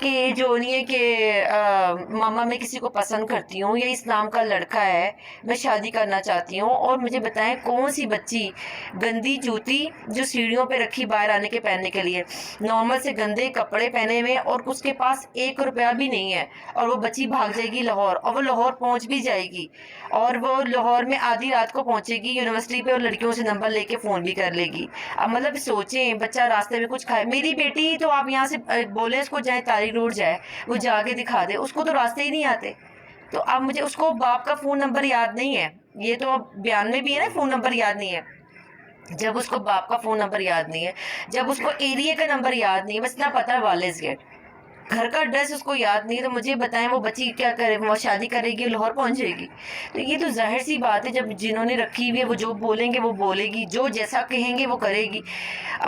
کہ جو نہیں ہے کہ ماما میں کسی کو پسند کرتی ہوں یا اس نام کا لڑکا ہے میں شادی کرنا چاہتی ہوں، اور مجھے بتائیں کون سی بچی گندی جوتی جو سیڑھیوں پہ رکھی باہر آنے کے پہننے کے لیے، نارمل سے گندے کپڑے پہنے ہوئے اور اس کے پاس 1 روپیہ بھی نہیں ہے، اور وہ بچی بھاگ جائے گی لاہور، اور وہ لاہور پہنچ بھی جائے گی، اور وہ لاہور میں آدھی رات کو پہنچے گی یونیورسٹی پہ، اور لڑکیوں سے نمبر لے کے فون بھی کر لے گی۔ اب مطلب سوچیں بچہ راستے میں کچھ کھائے، میری بیٹی تو آپ یہاں سے بولیں اس کو جائے تاریخ روڈ جائے، وہ جا کے دکھا دے، اس کو تو راستے ہی نہیں آتے۔ تو اب مجھے اس کو باپ کا فون نمبر یاد نہیں ہے، یہ تو اب بیان میں بھی ہے نا فون نمبر یاد نہیں ہے، جب اس کو باپ کا فون نمبر یاد نہیں ہے، جب اس کو ایریے کا نمبر یاد نہیں ہے، بس اتنا پتہ ہے والز گیٹ، گھر کا ایڈریس اس کو یاد نہیں ہے، تو مجھے بتائیں وہ بچی کیا کرے، وہ شادی کرے گی لاہور پہنچ جائے گی؟ تو یہ تو ظاہر سی بات ہے، جب جنہوں نے رکھی ہوئی ہے وہ جو بولیں گے وہ بولے گی، جو جیسا کہیں گے وہ کرے گی،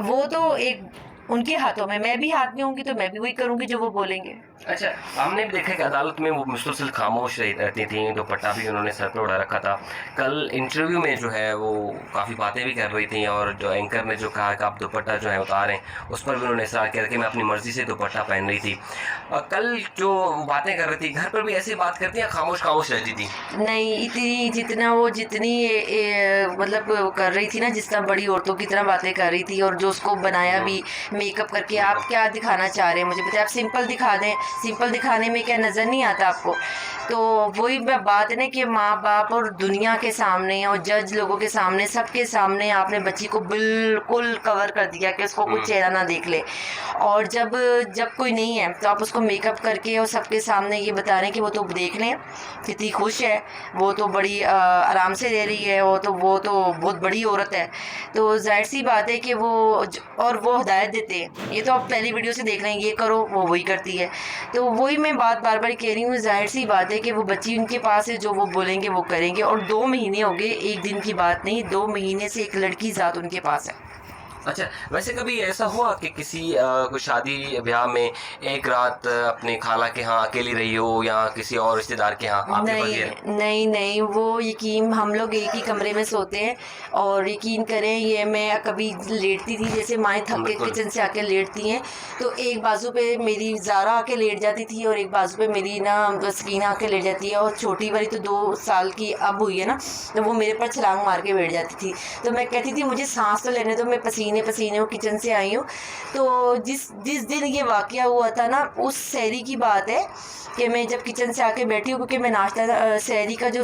وہ تو ایک ان کے ہاتھوں میں بھی ہاتھ میں ہوں گی تو میں بھی وہی کروں گی جو وہ بولیں گے۔ اچھا، ہم نے بھی دیکھا کہ عدالت میں وہ مسلسل خاموش رہتی تھیں، دوپٹہ بھی انہوں نے سر پہ اڑا رکھا تھا۔ کل انٹرویو میں جو ہے وہ کافی باتیں بھی کر رہی تھیں، اور جو اینکر نے جو کہا کہ آپ دوپٹہ جو ہے اتاریں، اس پر بھی انہوں نے اصرار کیا کہ میں اپنی مرضی سے دوپٹہ پہن رہی تھی۔ اور کل جو باتیں کر رہی تھی، گھر پر بھی ایسی بات کرتی ہیں، خاموش خاموش رہتی تھی؟ نہیں، اتنی جتنا وہ جتنی مطلب کر رہی تھی نا، جس طرح بڑی عورتوں کی طرح باتیں کر رہی تھی، اور جو اس کو بنایا بھی میک اپ کر کے، آپ کیا دکھانا چاہ رہے ہیں مجھے بتائیں، آپ سمپل دکھا دیں، سمپل دکھانے میں کیا نظر نہیں آتا آپ کو؟ تو وہی بات ہے نا کہ ماں باپ اور دنیا کے سامنے اور جج لوگوں کے سامنے سب کے سامنے آپ نے بچی کو بالکل کور کر دیا کہ اس کو کوئی چہرہ نہ دیکھ لے، اور جب کوئی نہیں ہے تو آپ اس کو میک اپ کر کے اور سب کے سامنے یہ بتا رہے ہیں کہ وہ تو دیکھ لیں کتنی خوش ہے، وہ تو بڑی آرام سے رہ رہی ہے، وہ تو بہت بڑی عورت ہے۔ تو ظاہر سی بات ہے کہ اور وہ ہدایت دیتے ہیں، یہ تو آپ پہلی ویڈیو سے دیکھ رہے ہیں، یہ کرو وہ وہی کرتی ہے۔ تو وہی میں بات بار بار کہہ رہی ہوں، ظاہر سی بات ہے کہ وہ بچی ان کے پاس ہے، جو وہ بولیں گے وہ کریں گے، اور 2 مہینے ہو گئے، ایک دن کی بات نہیں، 2 مہینے سے ایک لڑکی ذات ان کے پاس ہے۔ اچھا، ویسے کبھی ایسا ہوا کہ کسی کوئی شادی بیاہ میں ایک رات اپنے خالہ کے ہاں اکیلی رہی ہو، یا کسی اور رشتے دار کے ہاں؟ آپ کے پاس یہ نہیں، وہ یقین، ہم لوگ ایک ہی کمرے میں سوتے ہیں، اور یقین کریں یہ میں کبھی لیٹتی تھی، جیسے مائیں تھک کے کچن سے آ کے لیٹتی ہیں، تو ایک بازو پہ میری زارا آ کے لیٹ جاتی تھی، اور ایک بازو پہ میری نا سکینہ آ کے لیٹ جاتی ہے، اور چھوٹی والی تو 2 سال کی اب ہوئی ہے نا، تو وہ میرے پر چھلانگ مار کے بیٹھ جاتی تھی۔ تو میں کہتی تھی مجھے سانس تو لینے دو، میں پسینے ہوں، کچن سے آئی ہوں۔ تو جس دن یہ واقعہ ہوا تھا نا، اس سحری کی بات ہے کہ میں جب کچن سے آ کے بیٹھی ہوں، کیونکہ میں ناشتہ سحری کا جو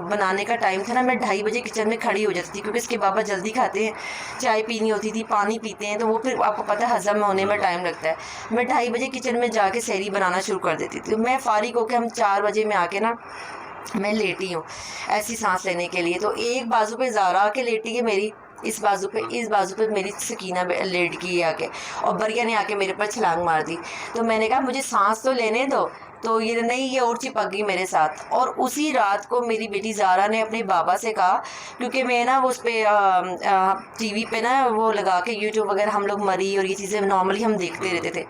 بنانے کا ٹائم تھا نا، میں 2:30 بجے کچن میں کھڑی ہو جاتی تھی، کیونکہ اس کے بابا جلدی کھاتے ہیں، چائے پینی ہوتی تھی، پانی پیتے ہیں، تو وہ پھر آپ کو پتہ ہے ہضم ہونے میں ٹائم لگتا ہے۔ میں 2:30 بجے کچن میں جا کے سحری بنانا شروع کر دیتی تھی، میں فارغ ہو کے ہم 4 بجے میں آ کے نا میں لیٹی ہوں ایسی سانس لینے کے لیے، تو ایک بازو پہ زارا آ کے لیٹی ہے میری، اس بازو پہ میری سکینہ لیٹ کی ہے آ کے، اور بریا نے آ کے میرے پر چھلانگ مار دی۔ تو میں نے کہا مجھے سانس تو لینے دو، تو یہ نہیں، یہ اور چپک گئی میرے ساتھ۔ اور اسی رات کو میری بیٹی زارا نے اپنے بابا سے کہا، کیونکہ میں نا وہ اس پہ ٹی وی پہ نا وہ لگا کے یوٹیوب وغیرہ ہم لوگ مری اور یہ چیزیں نارملی ہم دیکھتے رہتے تھے،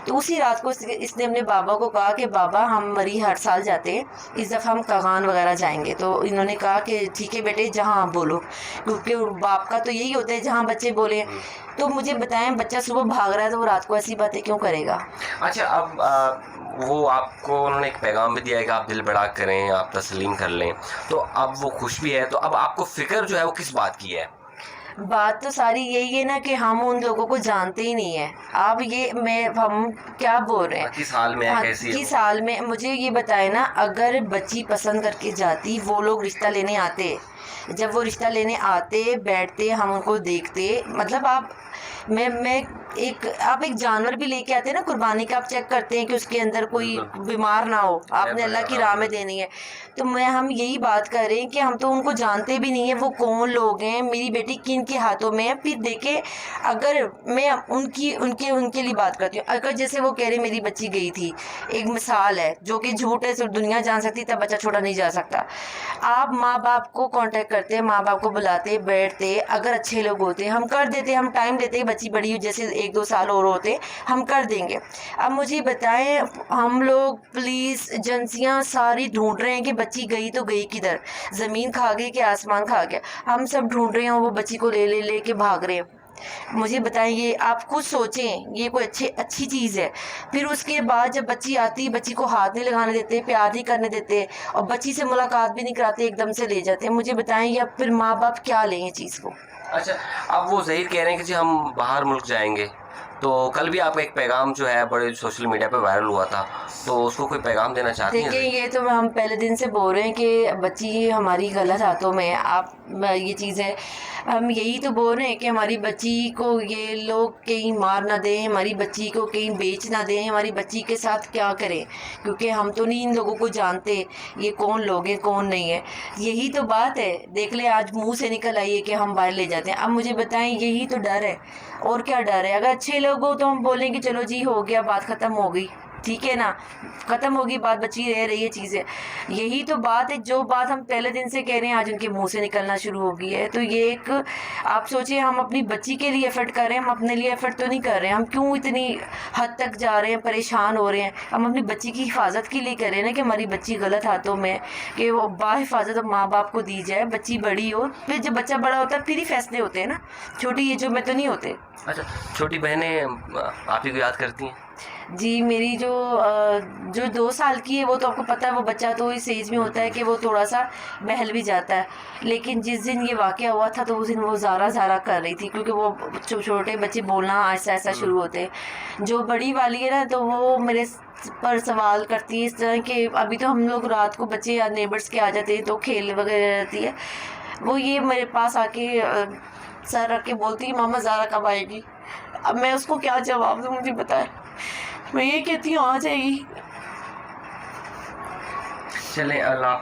تو اسی رات کو اس نے اپنے بابا کو کہا کہ بابا ہم مری ہر سال جاتے ہیں، اس دفعہ ہم کاغان وغیرہ جائیں گے۔ تو انہوں نے کہا کہ ٹھیک ہے بیٹے، جہاں آپ بولو، کیونکہ باپ کا تو یہی ہوتا ہے جہاں بچے بولیں۔ تو مجھے بتائیں بچہ صبح بھاگ رہا ہے تو وہ رات کو ایسی باتیں کیوں کرے گا؟ اچھا، اب وہ آپ کو انہوں نے ایک پیغام بھی دیا ہے کہ آپ دل بڑا کریں، آپ تسلیم کر لیں، تو اب وہ خوش بھی ہے، تو اب آپ کو فکر جو ہے وہ کس بات کی ہے؟ بات تو ساری یہی ہے نا کہ ہم ان لوگوں کو جانتے ہی نہیں ہیں۔ اب ہم کیا بول رہے ہیں، کس حال میں ہے، کیسی ہے؟ کس حال میں، مجھے یہ بتائے نا، اگر بچی پسند کر کے جاتی، وہ لوگ رشتہ لینے آتے، جب وہ رشتہ لینے آتے بیٹھتے، ہم ان کو دیکھتے، مطلب آپ ایک جانور بھی لے کے آتے ہیں نا قربانی کا، آپ چیک کرتے ہیں کہ اس کے اندر کوئی بیمار نہ ہو، آپ نے اللہ کی راہ میں دینی ہے، تو ہم یہی بات کر رہے ہیں کہ ہم تو ان کو جانتے بھی نہیں ہیں، وہ کون لوگ ہیں، میری بیٹی کن کے ہاتھوں میں ہے۔ پھر دیکھیں، اگر میں ان کے لیے بات کرتی ہوں، اگر جیسے وہ کہہ رہے میری بچی گئی تھی، ایک مثال ہے جو کہ جھوٹ ہے، صرف دنیا جان سکتی، تب بچہ چھوٹا نہیں جا سکتا۔ آپ ماں باپ کو کانٹیکٹ کرتے، ماں باپ کو بلاتے، بیٹھتے، اگر اچھے لوگ ہوتے ہم کر دیتے، ہم ٹائم دیتے، بچی بڑی جیسے 1-2 سال اور ہوتے ہم کر دیں گے۔ اب مجھے بتائیں، ہم لوگ پولیس ایجنسیاں ساری ڈھونڈ رہے ہیں کہ بچی گئی تو گئی کدھر، زمین کھا گئی کہ آسمان کھا گیا، ہم سب ڈھونڈ رہے ہیں، وہ بچی کو لے کے بھاگ رہے ہیں۔ مجھے بتائیں یہ آپ خود سوچیں یہ کوئی اچھی چیز ہے. پھر اس کے بعد جب بچی آتی بچی کو ہاتھ نہیں لگانے دیتے پیار نہیں کرنے دیتے اور بچی سے ملاقات بھی نہیں کراتے ایک دم سے لے جاتے ہیں. مجھے بتائیں یہ اب پھر ماں باپ کیا لیں یہ چیز کو. اچھا اب وہ ظہیر کہہ رہے ہیں کہ جی ہم باہر ملک جائیں گے تو کل بھی آپ کا ایک پیغام جو ہے بڑے سوشل میڈیا پہ وائرل ہوا تھا تو اس کو کوئی پیغام دینا چاہتی ہیں؟ دیکھیں یہ تو ہم پہلے دن سے بول رہے ہیں کہ بچی ہماری غلط ہاتھوں میں ہے. آپ یہ چیزیں ہم یہی تو بول رہے ہیں کہ ہماری بچی کو یہ لوگ کہیں مار نہ دیں ہماری بچی کو کہیں بیچ نہ دیں ہماری بچی کے ساتھ کیا کریں کیونکہ ہم تو نہیں ان لوگوں کو جانتے یہ کون لوگ ہیں کون نہیں ہے. یہی تو بات ہے. دیکھ لیں آج منہ سے نکل آئی ہے کہ ہم باہر لے جاتے ہیں. اب مجھے بتائیں یہی تو ڈر ہے اور کیا ڈر ہے. اگر اچھے لوگ ہو تو ہم بولیں کہ چلو جی ہو گیا بات ختم ہو گئی ٹھیک ہے نا ختم ہوگی بات بچی رہ رہی ہے چیزیں. یہی تو بات ہے جو بات ہم پہلے دن سے کہہ رہے ہیں آج ان کے منہ سے نکلنا شروع ہو گئی ہے. تو یہ ایک آپ سوچیں ہم اپنی بچی کے لیے ایفرٹ کر رہے ہیں ہم اپنے لیے ایفرٹ تو نہیں کر رہے ہیں. ہم کیوں اتنی حد تک جا رہے ہیں پریشان ہو رہے ہیں. ہم اپنی بچی کی حفاظت کے لیے کر رہے ہیں نا کہ ہماری بچی غلط ہاتھوں میں کہ وہ باحفاظت ماں باپ کو دی جائے بچی بڑی ہو. پھر جب بچہ بڑا ہوتا ہے پھر ہی فیصلے ہوتے ہیں نا چھوٹی ایجوں میں تو نہیں ہوتے. اچھا چھوٹی بہنیں آپ ہی کو یاد کرتی ہیں؟ جی میری جو 2 سال کی ہے وہ تو آپ کو پتہ ہے وہ بچہ تو اس ایج میں ہوتا ہے کہ وہ تھوڑا سا بہل بھی جاتا ہے. لیکن جس دن یہ واقعہ ہوا تھا تو اس دن وہ زارا کر رہی تھی کیونکہ وہ چھوٹے بچے بولنا ایسا شروع ہوتے ہیں. جو بڑی والی ہے نا تو وہ میرے پر سوال کرتی ہے اس طرح کہ ابھی تو ہم لوگ رات کو بچے یا نیبرس کے آ جاتے ہیں تو کھیل وغیرہ رہتی ہے. وہ یہ میرے پاس آ کے سر رکھ کے بولتی ہے ماما زارا کب آئے گی. اب میں اس کو کیا جواب دوں مجھے بتائیں. میں یہ کہتی ہوں آ جائے گی. چلیں اللہ